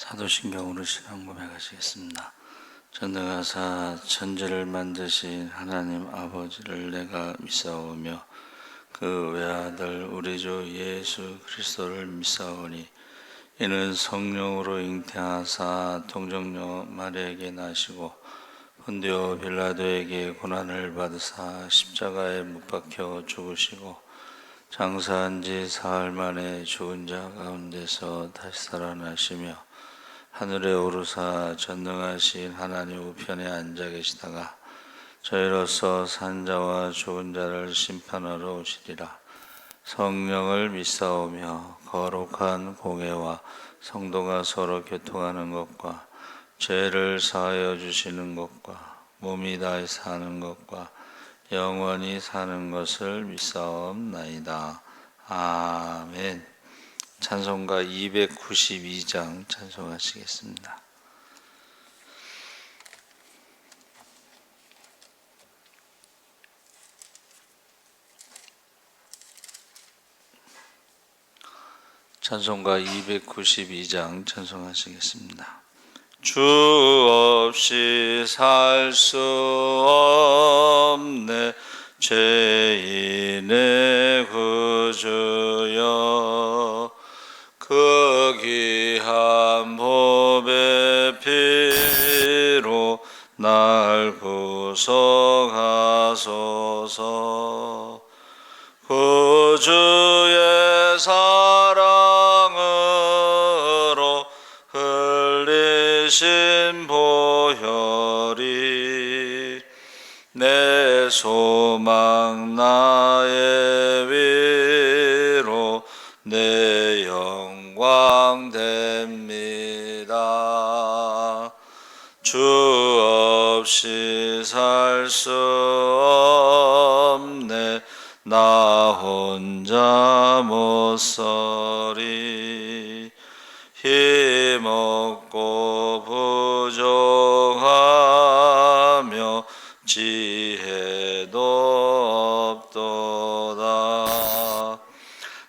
사도신경으로 신앙 고백하시겠습니다. 전능하사 천지를 만드신 하나님 아버지를 내가 믿사오며 그 외아들 우리 주 예수 그리스도를 믿사오니 이는 성령으로 잉태하사 동정녀 마리아에게 나시고 본디오 빌라도에게 고난을 받으사 십자가에 못 박혀 죽으시고 장사한 지 사흘 만에 죽은 자 가운데서 다시 살아나시며 하늘에 오르사 전능하신 하나님 우편에 앉아 계시다가 저희로서 산 자와 죽은 자를 심판하러 오시리라. 성령을 믿사오며 거룩한 공회와 성도가 서로 교통하는 것과 죄를 사하여 주시는 것과 몸이 다해 사는 것과 영원히 사는 것을 믿사옵나이다. 아멘. 찬송가 292장 찬송하시겠습니다. 찬송가 292장 찬송하시겠습니다. 주 없이 살 수 없네 죄인의 구주여 그 귀한 보배 피로 날 구속하소서. 구주의 사랑으로 흘리신 보혈이 내 소망 나의 위로 내 영광 됩니다. 주 없이 살 수 없네 나 혼자 못 서리. 힘없고 부족하며 지혜도 없도다.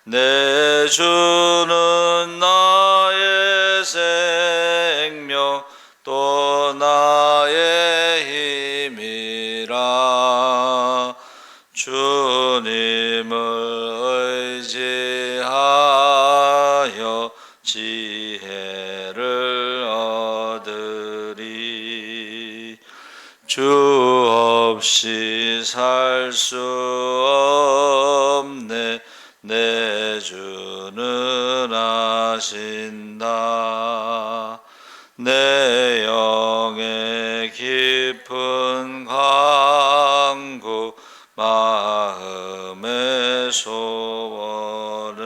내 주는 나의 생명 또 나의 힘이라. 주님을 의지하여 지혜를 얻으리. 주 없이 살 수 없네 내 주는 아신다. 내 영의 깊은 간구 마음의 소원을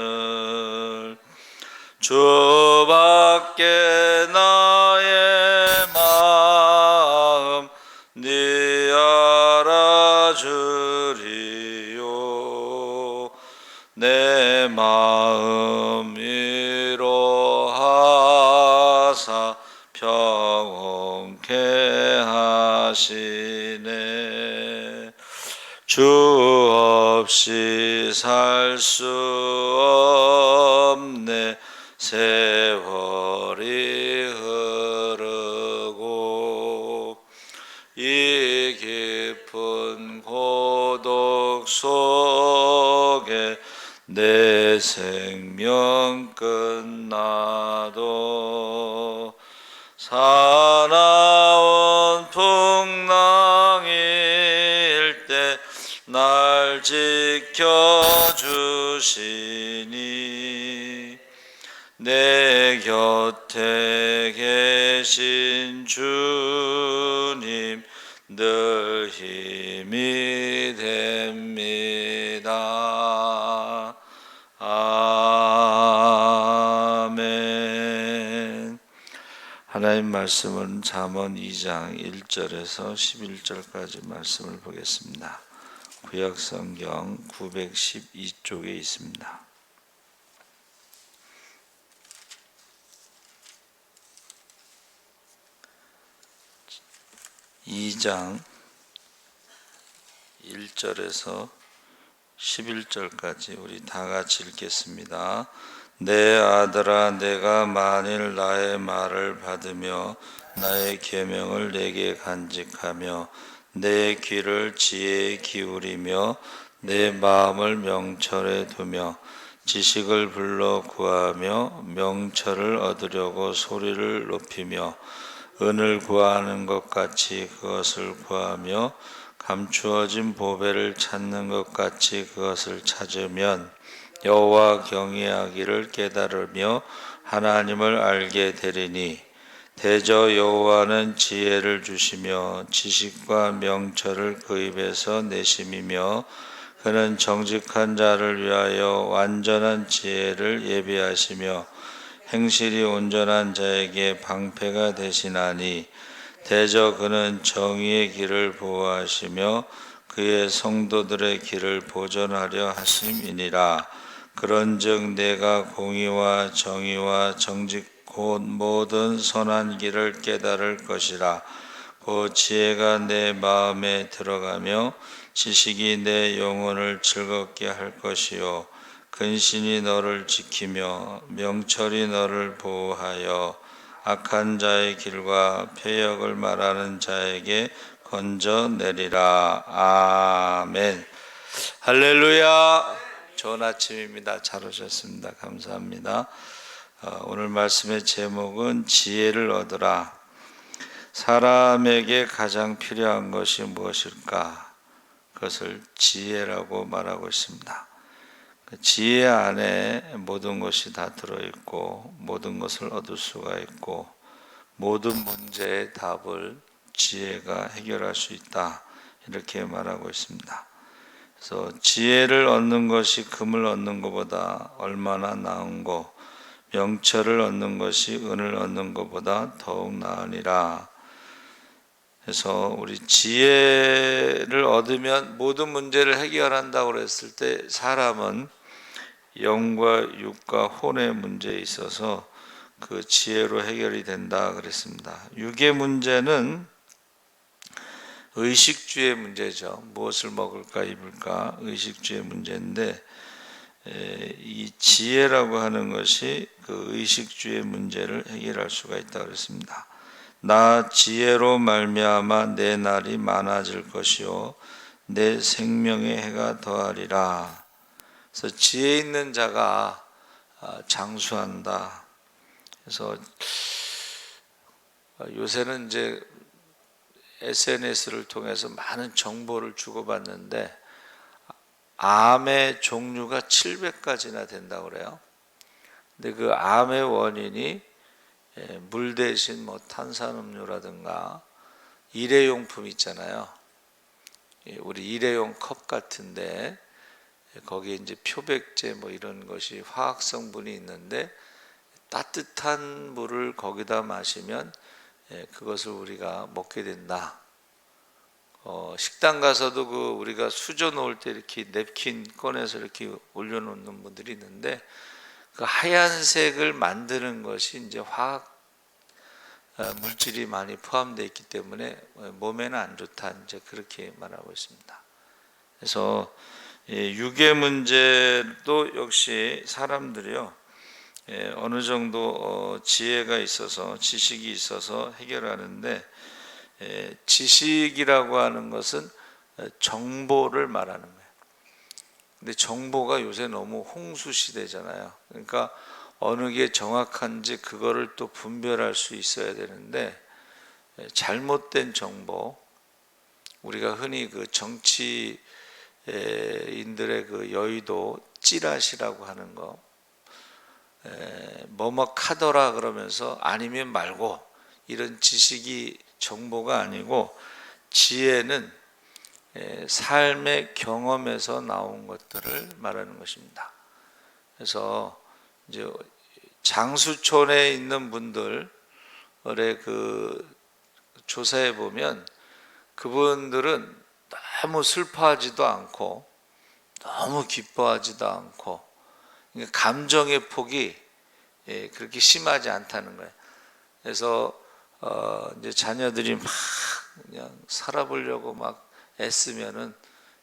주밖에 나의 마음 네 알아주리요. 내 마음 위로하사 평온케 하시네. 주 없이 살 수 없네 세월이 흐르고 이 깊은 고독 속에 내 생명 끝나도 사나운 풍랑일 때 날 지켜주시니 내 곁에 계신 주님 늘 힘이 됩니다. 아멘. 하나님 말씀은 잠언 2장 1절에서 11절까지 말씀을 보겠습니다. 구약성경 912쪽에 있습니다. 2장 1절에서 11절까지 우리 다 같이 읽겠습니다. 내 아들아, 내가 만일 나의 말을 받으며 나의 계명을 내게 간직하며 내 귀를 지혜에 기울이며 내 마음을 명철에 두며 지식을 불러 구하며 명철을 얻으려고 소리를 높이며 은을 구하는 것 같이 그것을 구하며 감추어진 보배를 찾는 것 같이 그것을 찾으면 여호와 경외하기를 깨달으며 하나님을 알게 되리니 대저 여호와는 지혜를 주시며 지식과 명철을 그 입에서 내심이며 그는 정직한 자를 위하여 완전한 지혜를 예비하시며 행실이 온전한 자에게 방패가 되시나니 대저 그는 정의의 길을 보호하시며 그의 성도들의 길을 보존하려 하심이니라. 그런즉 내가 공의와 정의와 정직 곧 모든 선한 길을 깨달을 것이라. 그 지혜가 내 마음에 들어가며 지식이 내 영혼을 즐겁게 할 것이요 근신이 너를 지키며 명철이 너를 보호하여 악한 자의 길과 패역을 말하는 자에게 건져내리라. 아멘. 할렐루야. 좋은 아침입니다. 잘 오셨습니다. 감사합니다. 오늘 말씀의 제목은 지혜를 얻으라. 사람에게 가장 필요한 것이 무엇일까? 그것을 지혜라고 말하고 있습니다. 지혜 안에 모든 것이 다 들어있고 모든 것을 얻을 수가 있고 모든 문제의 답을 지혜가 해결할 수 있다, 이렇게 말하고 있습니다. 그래서 지혜를 얻는 것이 금을 얻는 것보다 얼마나 나은고 명철을 얻는 것이 은을 얻는 것보다 더욱 나으니라. 그래서 우리 지혜를 얻으면 모든 문제를 해결한다고 그랬을 때 사람은 영과 육과 혼의 문제에 있어서 그 지혜로 해결이 된다 그랬습니다. 육의 문제는 의식주의 문제죠. 무엇을 먹을까 입을까 의식주의 문제인데, 이 지혜라고 하는 것이 그 의식주의 문제를 해결할 수가 있다 그랬습니다. 나 지혜로 말미암아 내 날이 많아질 것이요 내 생명의 해가 더하리라. 그래서 지혜 있는 자가 장수한다. 그래서 요새는 이제 SNS를 통해서 많은 정보를 주고받는데 암의 종류가 700가지나 된다고 그래요. 근데 그 암의 원인이 물 대신 뭐 탄산음료라든가 일회용품 있잖아요. 우리 일회용 컵 같은데 거기에 이제 표백제 뭐 이런 것이 화학 성분이 있는데 따뜻한 물을 거기다 마시면 그것을 우리가 먹게 된다. 식당 가서도 그 우리가 수저 놓을 때 이렇게 냅킨 꺼내서 이렇게 올려놓는 분들이 있는데 그 하얀색을 만드는 것이 이제 화학 물질이 많이 포함되어 있기 때문에 몸에는 안 좋다, 이제 그렇게 말하고 있습니다. 그래서 육의 문제도 역시 사람들이요 어느 정도 지혜가 있어서 지식이 있어서 해결하는데, 지식이라고 하는 것은 정보를 말하는 거예요. 근데 정보가 요새 너무 홍수 시대잖아요. 그러니까 어느 게 정확한지 그거를 또 분별할 수 있어야 되는데, 잘못된 정보, 우리가 흔히 그 정치인들의 그 여의도 찌라시라고 하는 거, 뭐뭐 카더라 그러면서 아니면 말고, 이런 지식이 정보가 아니고 지혜는 삶의 경험에서 나온 것들을 말하는 것입니다. 그래서 이제 장수촌에 있는 분들의 그 조사해 보면 그분들은 너무 슬퍼하지도 않고 너무 기뻐하지도 않고 감정의 폭이 그렇게 심하지 않다는 거예요. 그래서 이제 자녀들이 막 그냥 살아보려고 막 애쓰면은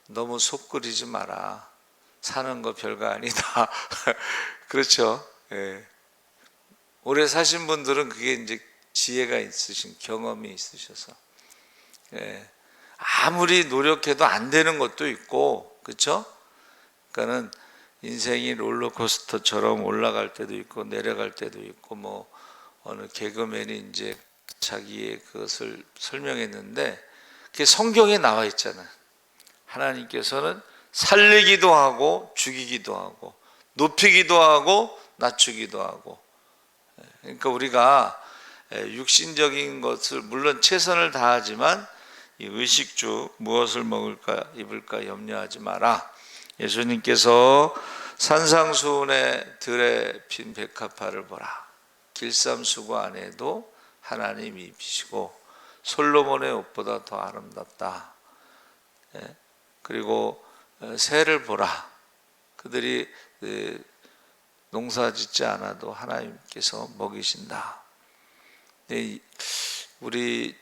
너무 속 끓이지 마라. 사는 거 별거 아니다. 그렇죠. 예. 오래 사신 분들은 그게 이제 지혜가 있으신, 경험이 있으셔서. 예. 아무리 노력해도 안 되는 것도 있고, 그렇죠? 그러니까는 인생이 롤러코스터처럼 올라갈 때도 있고 내려갈 때도 있고, 뭐 어느 개그맨이 이제 자기의 그것을 설명했는데 그게 성경에 나와 있잖아요. 하나님께서는 살리기도 하고 죽이기도 하고 높이기도 하고 낮추기도 하고. 그러니까 우리가 육신적인 것을 물론 최선을 다하지만 이 의식주 무엇을 먹을까 입을까 염려하지 마라. 예수님께서 산상수훈의 들에 핀 백합화를 보라. 길쌈수고 안에도 하나님이 입히시고 솔로몬의 옷보다 더 아름답다. 그리고 새를 보라. 그들이 농사짓지 않아도 하나님께서 먹이신다. 우리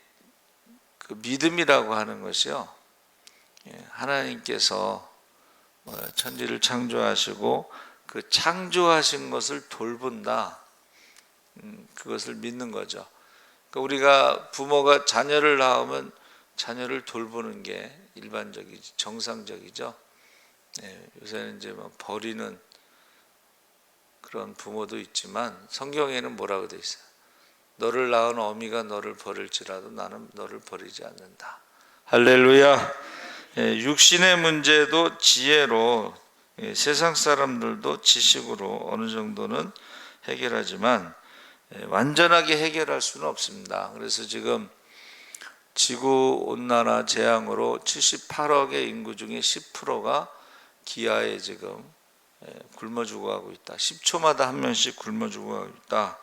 그 믿음이라고 하는 것이요, 하나님께서 천지를 창조하시고 그 창조하신 것을 돌본다. 그것을 믿는 거죠. 그러니까 우리가 부모가 자녀를 낳으면 자녀를 돌보는 게 일반적이지, 정상적이죠. 요새는 이제 뭐 버리는 그런 부모도 있지만 성경에는 뭐라고 돼 있어요? 너를 낳은 어미가 너를 버릴지라도 나는 너를 버리지 않는다. 할렐루야. 육신의 문제도 지혜로, 세상 사람들도 지식으로 어느 정도는 해결하지만 완전하게 해결할 수는 없습니다. 그래서 지금 지구온난화 재앙으로 78억의 인구 중에 10%가 기아에 지금 굶어 죽어가고 있다. 10초마다 한 명씩 굶어 죽어가고 있다.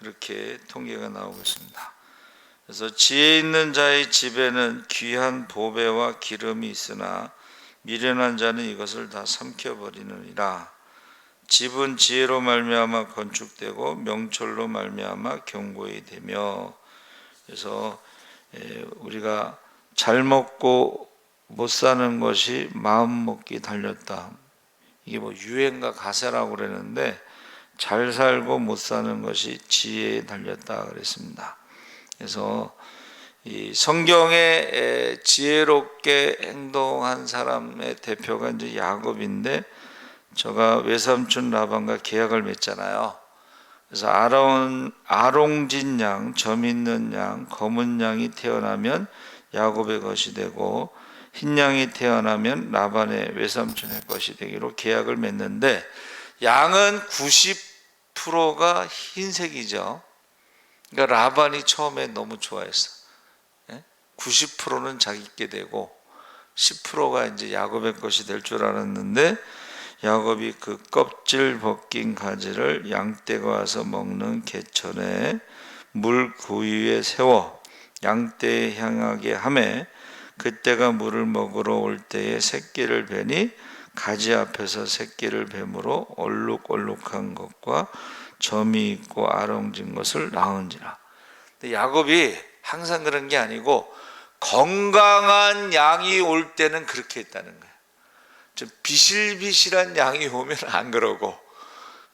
이렇게 통계가 나오고 있습니다. 그래서 지혜 있는 자의 집에는 귀한 보배와 기름이 있으나 미련한 자는 이것을 다 삼켜버리느니라. 집은 지혜로 말미암아 건축되고 명철로 말미암아 견고히 되며. 그래서 우리가 잘 먹고 못 사는 것이 마음 먹기 달렸다. 이게 뭐 유행가 가사라고 그러는데 잘 살고 못 사는 것이 지혜에 달렸다 그랬습니다. 그래서 이 성경에 지혜롭게 행동한 사람의 대표가 이제 야곱인데, 저가 외삼촌 라반과 계약을 맺잖아요. 그래서 아롱진 양, 점 있는 양, 검은 양이 태어나면 야곱의 것이 되고 흰 양이 태어나면 라반의 외삼촌의 것이 되기로 계약을 맺는데, 양은 90%가 흰색이죠. 그러니까 라반이 처음에 너무 좋아했어. 90%는 자기께 되고 10%가 이제 야곱의 것이 될 줄 알았는데, 야곱이 그 껍질 벗긴 가지를 양떼가 와서 먹는 개천에 물 구유에 세워 양떼에 향하게 하매, 그때가 물을 먹으러 올 때에 새끼를 베니 가지 앞에서 새끼를 뱀으로 얼룩얼룩한 것과 점이 있고 아롱진 것을 낳은지라. 근데 야곱이 항상 그런 게 아니고 건강한 양이 올 때는 그렇게 했다는 거예요. 좀 비실비실한 양이 오면 안 그러고,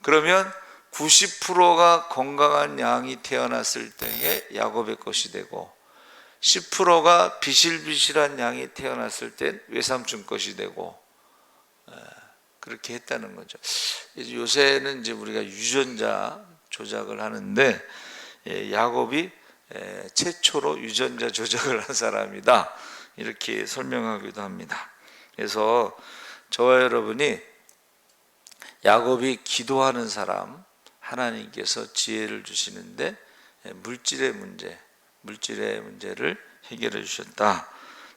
그러면 90%가 건강한 양이 태어났을 때에 야곱의 것이 되고 10%가 비실비실한 양이 태어났을 때 외삼촌 것이 되고, 그렇게 했다는 거죠. 요새는 이제 우리가 유전자 조작을 하는데 야곱이 최초로 유전자 조작을 한 사람이다, 이렇게 설명하기도 합니다. 그래서 저와 여러분이 야곱이 기도하는 사람, 하나님께서 지혜를 주시는데 물질의 문제를 해결해 주셨다.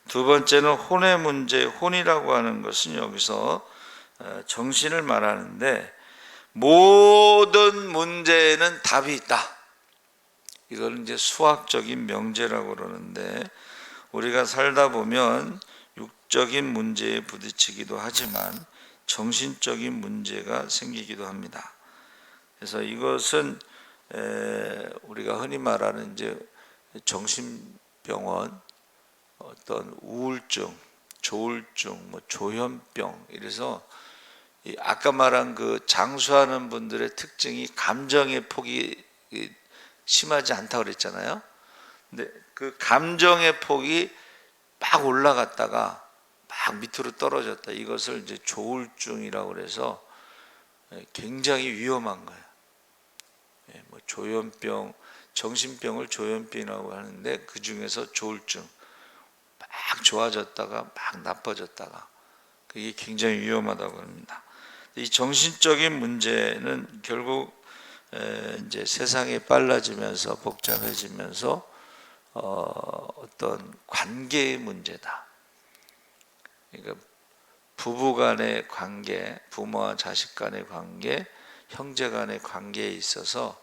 두 번째는 혼의 문제. 혼이라고 하는 것은 여기서 정신을 말하는데, 모든 문제에는 답이 있다. 이걸 이제 수학적인 명제라고 그러는데, 우리가 살다 보면 육적인 문제에 부딪히기도 하지만 정신적인 문제가 생기기도 합니다. 그래서 이것은 우리가 흔히 말하는 이제 정신병원, 어떤 우울증, 조울증, 뭐 조현병, 이래서 아까 말한 그 장수하는 분들의 특징이 감정의 폭이 심하지 않다고 그랬잖아요. 근데 그 감정의 폭이 막 올라갔다가 막 밑으로 떨어졌다. 이것을 이제 조울증이라고 그래서 굉장히 위험한 거예요. 뭐 조현병, 정신병을 조현병이라고 하는데 그 중에서 조울증, 막 좋아졌다가 막 나빠졌다가 그게 굉장히 위험하다고 합니다. 이 정신적인 문제는 결국 이제 세상이 빨라지면서 복잡해지면서 어떤 관계의 문제다. 그러니까 부부 간의 관계, 부모와 자식 간의 관계, 형제 간의 관계에 있어서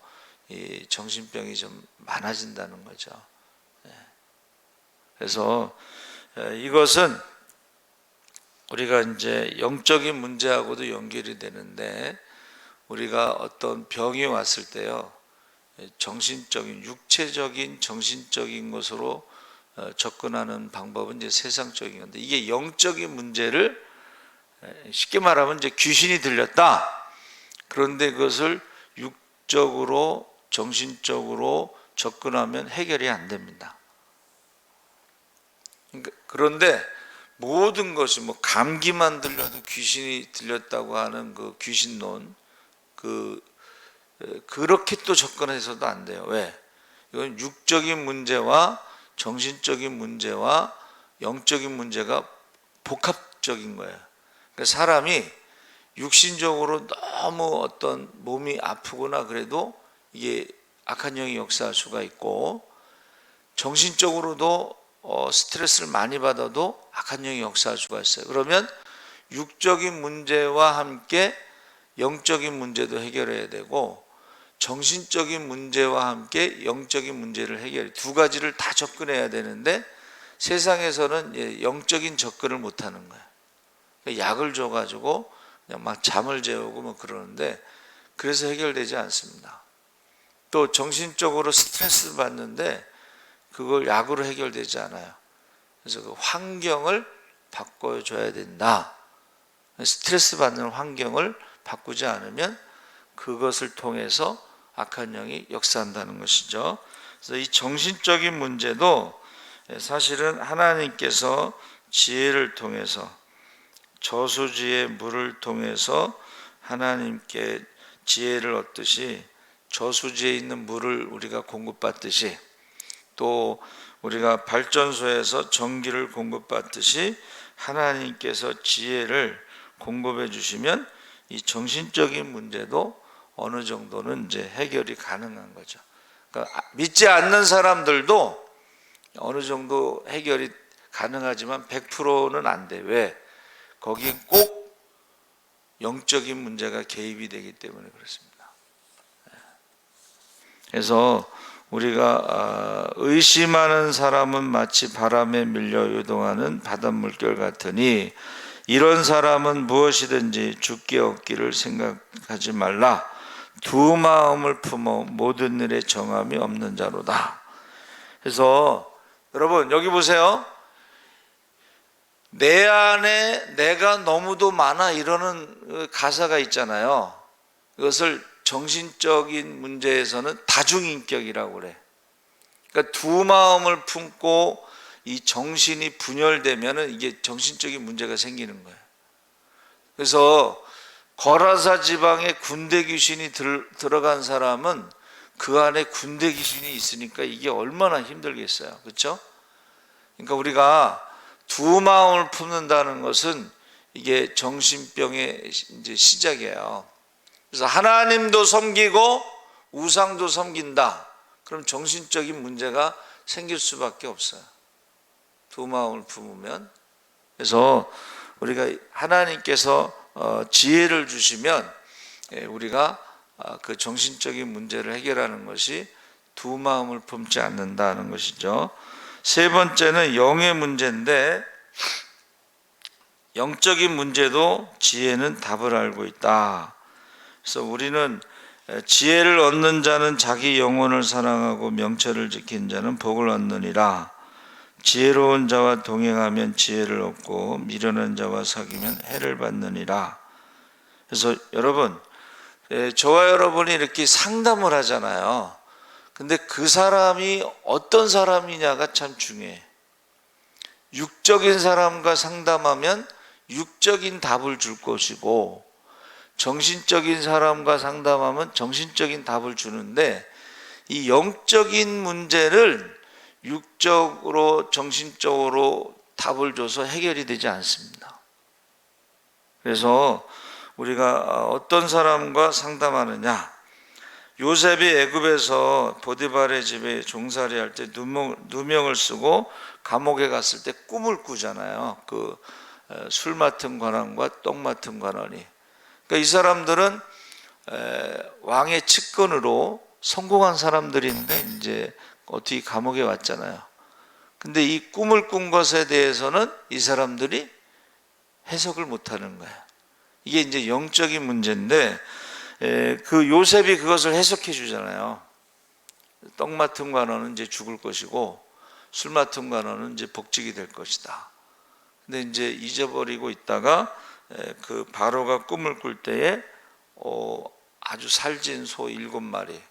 이 정신병이 좀 많아진다는 거죠. 그래서 이것은 우리가 이제 영적인 문제하고도 연결이 되는데, 우리가 어떤 병이 왔을 때요, 정신적인, 육체적인, 정신적인 것으로 접근하는 방법은 이제 세상적인 건데, 이게 영적인 문제를 쉽게 말하면 이제 귀신이 들렸다. 그런데 그것을 육적으로, 정신적으로 접근하면 해결이 안 됩니다. 그런데 모든 것이 뭐 감기만 들려도 귀신이 들렸다고 하는 그 귀신론, 그렇게 또 접근해서도 안 돼요. 왜? 이건 육적인 문제와 정신적인 문제와 영적인 문제가 복합적인 거예요. 그러니까 사람이 육신적으로 너무 어떤 몸이 아프거나 그래도 이게 악한 영이 역사할 수가 있고, 정신적으로도 스트레스를 많이 받아도 악한 영이 역사할 수가 있어요. 그러면 육적인 문제와 함께 영적인 문제도 해결해야 되고, 정신적인 문제와 함께 영적인 문제를 해결해, 두 가지를 다 접근해야 되는데 세상에서는 영적인 접근을 못하는 거예요. 약을 줘가지고 그냥 막 잠을 재우고 뭐 그러는데, 그래서 해결되지 않습니다. 또 정신적으로 스트레스를 받는데 그걸 약으로 해결되지 않아요. 그래서 그 환경을 바꿔줘야 된다. 스트레스 받는 환경을 바꾸지 않으면 그것을 통해서 악한 영이 역사한다는 것이죠. 그래서 이 정신적인 문제도 사실은 하나님께서 지혜를 통해서, 저수지의 물을 통해서 하나님께 지혜를 얻듯이, 저수지에 있는 물을 우리가 공급받듯이, 또 우리가 발전소에서 전기를 공급받듯이 하나님께서 지혜를 공급해 주시면 이 정신적인 문제도 어느 정도는 이제 해결이 가능한 거죠. 그러니까 믿지 않는 사람들도 어느 정도 해결이 가능하지만 100%는 안 돼. 왜? 거기에 꼭 영적인 문제가 개입이 되기 때문에 그렇습니다. 그래서 우리가 의심하는 사람은 마치 바람에 밀려 요동하는 바닷물결 같으니, 이런 사람은 무엇이든지 죽게 얻기를 생각하지 말라. 두 마음을 품어 모든 일에 정함이 없는 자로다. 그래서 여러분 여기 보세요. 내 안에 내가 너무도 많아, 이러는 가사가 있잖아요. 이것을 정신적인 문제에서는 다중인격이라고 그래. 그러니까 두 마음을 품고 이 정신이 분열되면은 이게 정신적인 문제가 생기는 거예요. 그래서 거라사 지방에 군대 귀신이 들어간 사람은 그 안에 군대 귀신이 있으니까 이게 얼마나 힘들겠어요. 그렇죠? 그러니까 우리가 두 마음을 품는다는 것은 이게 정신병의 이제 시작이에요. 그래서 하나님도 섬기고 우상도 섬긴다. 그럼 정신적인 문제가 생길 수밖에 없어요. 두 마음을 품으면. 그래서 우리가 하나님께서 지혜를 주시면 우리가 그 정신적인 문제를 해결하는 것이 두 마음을 품지 않는다는 것이죠. 세 번째는 영의 문제인데, 영적인 문제도 지혜는 답을 알고 있다. 그래서 우리는 지혜를 얻는 자는 자기 영혼을 사랑하고 명철을 지킨 자는 복을 얻느니라. 지혜로운 자와 동행하면 지혜를 얻고 미련한 자와 사귀면 해를 받느니라. 그래서 여러분, 저와 여러분이 이렇게 상담을 하잖아요. 근데 그 사람이 어떤 사람이냐가 참 중요해. 육적인 사람과 상담하면 육적인 답을 줄 것이고, 정신적인 사람과 상담하면 정신적인 답을 주는데, 이 영적인 문제를 육적으로 정신적으로 답을 줘서 해결이 되지 않습니다. 그래서 우리가 어떤 사람과 상담하느냐, 요셉이 애굽에서 보디발의 집에 종살이 할 때 누명을 쓰고 감옥에 갔을 때 꿈을 꾸잖아요. 그 술 맡은 관원과 떡 맡은 관원이. 그러니까 이 사람들은 왕의 측근으로 성공한 사람들인데 이제 어떻게 감옥에 왔잖아요. 근데 이 꿈을 꾼 것에 대해서는 이 사람들이 해석을 못하는 거예요. 이게 이제 영적인 문제인데, 그 요셉이 그것을 해석해 주잖아요. 떡 맡은 관원은 이제 죽을 것이고 술 맡은 관원은 이제 복직이 될 것이다. 근데 이제 잊어버리고 있다가 그 바로가 꿈을 꿀 때에 아주 살진 소 7마리,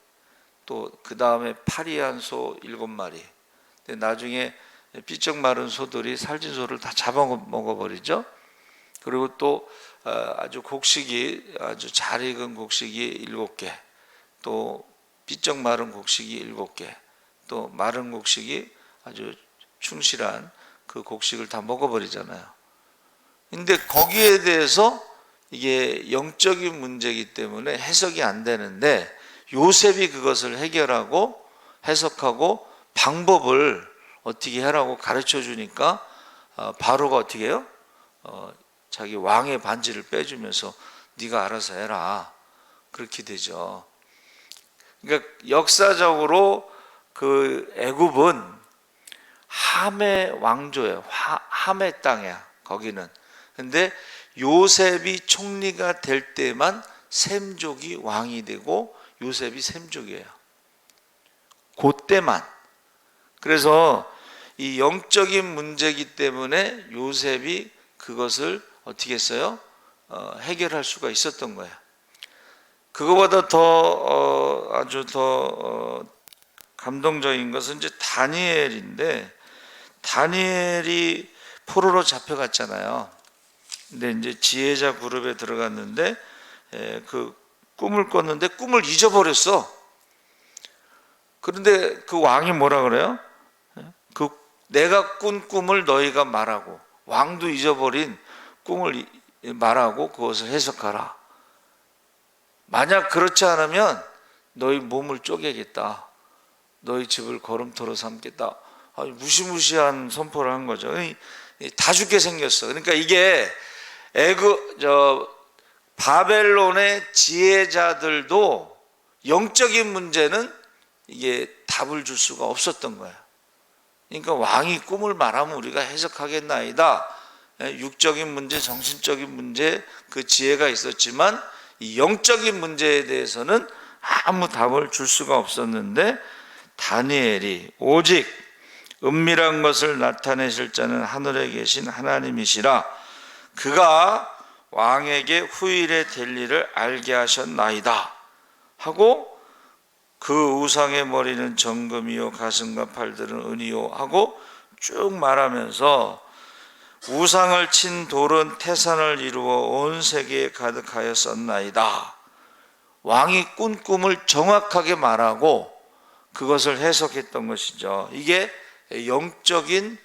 또 그 다음에 파리한 소 7마리. 근데 나중에 삐쩍 마른 소들이 살진 소를 다 잡아먹어버리죠. 그리고 또 아주 곡식이 아주 잘 익은 곡식이 7개, 또 삐쩍 마른 곡식이 7개, 또 마른 곡식이 아주 충실한 그 곡식을 다 먹어버리잖아요. 근데 거기에 대해서 이게 영적인 문제이기 때문에 해석이 안 되는데, 요셉이 그것을 해결하고 해석하고 방법을 어떻게 하라고 가르쳐 주니까 바로가 어떻게 해요? 자기 왕의 반지를 빼주면서 네가 알아서 해라, 그렇게 되죠. 그러니까 역사적으로 그 애굽은 함의 왕조예요. 함의 땅이야, 거기는. 근데 요셉이 총리가 될 때만 셈족이 왕이 되고 요셉이 셈족이에요. 그때만. 그래서 이 영적인 문제이기 때문에 요셉이 그것을 어떻게 했어요? 해결할 수가 있었던 거예요. 그거보다 더 아주 더 감동적인 것은 이제 다니엘인데, 다니엘이 포로로 잡혀갔잖아요. 근데 이제 지혜자 그룹에 들어갔는데 그 꿈을 꿨는데 꿈을 잊어버렸어. 그런데 그 왕이 뭐라 그래요? 그 내가 꾼 꿈을 너희가 말하고, 왕도 잊어버린 꿈을 말하고 그것을 해석하라. 만약 그렇지 않으면 너희 몸을 쪼개겠다, 너희 집을 거름토로 삼겠다. 무시무시한 선포를 한 거죠. 다 죽게 생겼어. 그러니까 이게 바벨론의 지혜자들도 영적인 문제는 이게 답을 줄 수가 없었던 거야. 그러니까 왕이 꿈을 말하면 우리가 해석하겠나이다. 육적인 문제, 정신적인 문제, 그 지혜가 있었지만 이 영적인 문제에 대해서는 아무 답을 줄 수가 없었는데, 다니엘이 오직 은밀한 것을 나타내실 자는 하늘에 계신 하나님이시라, 그가 왕에게 후일에 될 일을 알게 하셨나이다 하고, 그 우상의 머리는 정금이요 가슴과 팔들은 은이요 하고 쭉 말하면서, 우상을 친 돌은 태산을 이루어 온 세계에 가득하였었나이다. 왕이 꾼 꿈을 정확하게 말하고 그것을 해석했던 것이죠. 이게 영적인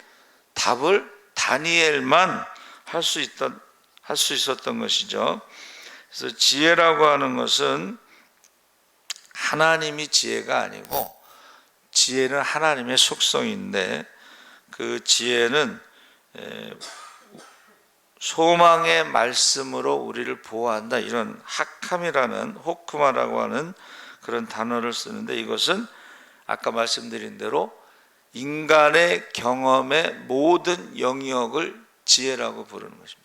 답을 다니엘만 할 수 있었던 것이죠. 그래서 지혜라고 하는 것은 하나님이 지혜가 아니고, 지혜는 하나님의 속성인데, 그 지혜는 소망의 말씀으로 우리를 보호한다, 이런 하캄이라는, 호크마라고 하는 그런 단어를 쓰는데, 이것은 아까 말씀드린 대로 인간의 경험의 모든 영역을 지혜라고 부르는 것입니다.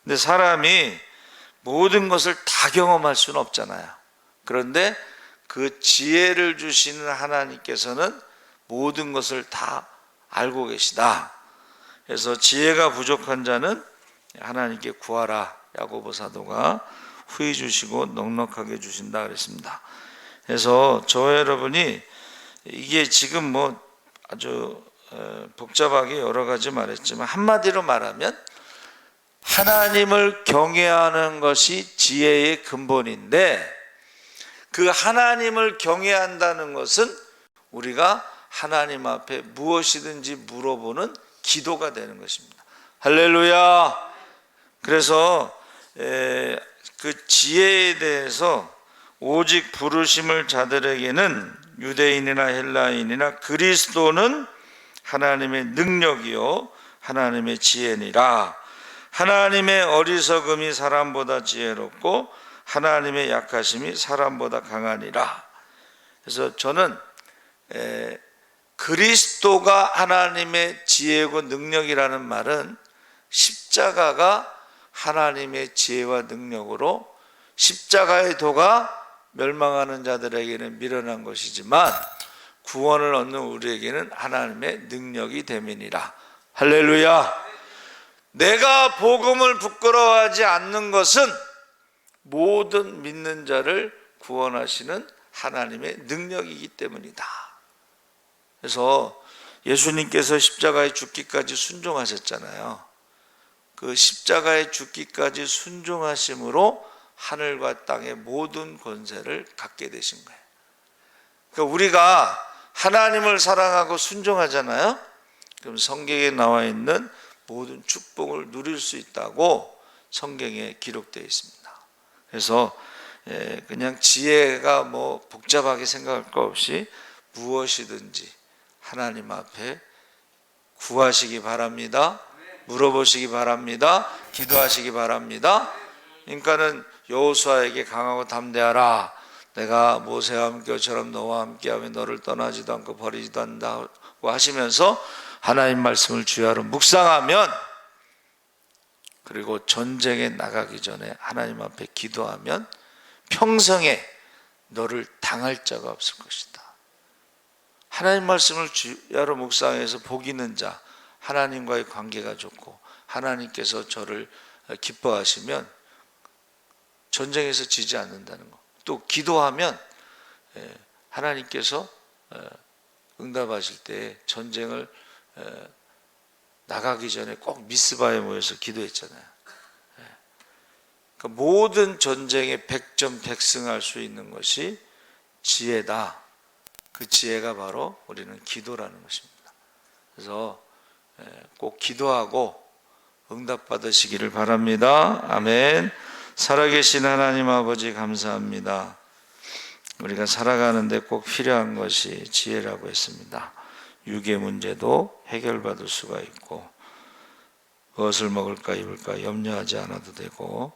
근데 사람이 모든 것을 다 경험할 수는 없잖아요. 그런데 그 지혜를 주시는 하나님께서는 모든 것을 다 알고 계시다. 그래서 지혜가 부족한 자는 하나님께 구하라, 야고보 사도가 후히 주시고 넉넉하게 주신다 그랬습니다. 그래서 저 여러분이 이게 지금 뭐 아주 복잡하게 여러 가지 말했지만 한마디로 말하면 하나님을 경외하는 것이 지혜의 근본인데, 그 하나님을 경외한다는 것은 우리가 하나님 앞에 무엇이든지 물어보는 기도가 되는 것입니다. 할렐루야. 그래서 그 지혜에 대해서 오직 부르심을 자들에게는 유대인이나 헬라인이나 그리스도는 하나님의 능력이요 하나님의 지혜니라. 하나님의 어리석음이 사람보다 지혜롭고 하나님의 약하심이 사람보다 강하니라. 그래서 저는 그리스도가 하나님의 지혜고 능력이라는 말은 십자가가 하나님의 지혜와 능력으로 십자가의 도가 멸망하는 자들에게는 미련한 것이지만 구원을 얻는 우리에게는 하나님의 능력이 됨이니라. 할렐루야. 내가 복음을 부끄러워하지 않는 것은 모든 믿는 자를 구원하시는 하나님의 능력이기 때문이다. 그래서 예수님께서 십자가에 죽기까지 순종하셨잖아요. 그 십자가에 죽기까지 순종하심으로 하늘과 땅의 모든 권세를 갖게 되신 거예요. 그러니까 우리가 하나님을 사랑하고 순종하잖아요. 그럼 성경에 나와 있는 모든 축복을 누릴 수 있다고 성경에 기록되어 있습니다. 그래서 그냥 지혜가 뭐 복잡하게 생각할 거 없이 무엇이든지 하나님 앞에 구하시기 바랍니다. 물어보시기 바랍니다. 기도하시기 바랍니다. 그러니까는 여호수아에게 강하고 담대하라. 내가 모세와 함께처럼 너와 함께하며 너를 떠나지도 않고 버리지도 않는다고 하시면서 하나님 말씀을 주야로 묵상하면, 그리고 전쟁에 나가기 전에 하나님 앞에 기도하면 평생에 너를 당할 자가 없을 것이다. 하나님 말씀을 주야로 묵상해서 복 있는 자, 하나님과의 관계가 좋고 하나님께서 저를 기뻐하시면 전쟁에서 지지 않는다는 것. 또 기도하면 하나님께서 응답하실 때 전쟁을 나가기 전에 꼭 미스바에 모여서 기도했잖아요. 그러니까 모든 전쟁에 100점 100승할 수 있는 것이 지혜다. 그 지혜가 바로 우리는 기도라는 것입니다. 그래서 꼭 기도하고 응답 받으시기를 바랍니다. 아멘. 살아계신 하나님 아버지 감사합니다. 우리가 살아가는데 꼭 필요한 것이 지혜라고 했습니다. 육의 문제도 해결받을 수가 있고 무엇을 먹을까 입을까 염려하지 않아도 되고,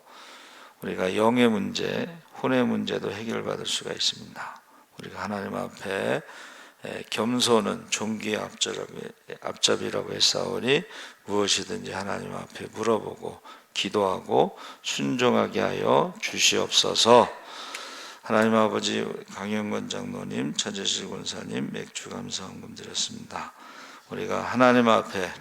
우리가 영의 문제, 혼의 문제도 해결받을 수가 있습니다. 우리가 하나님 앞에 겸손은 종기의 앞잡이라고 했사오니 무엇이든지 하나님 앞에 물어보고 기도하고 순종하게 하여 주시옵소서. 하나님 아버지, 강영건 장로님, 천재실 권사님 맥주 감사헌금 드렸습니다. 우리가 하나님 앞에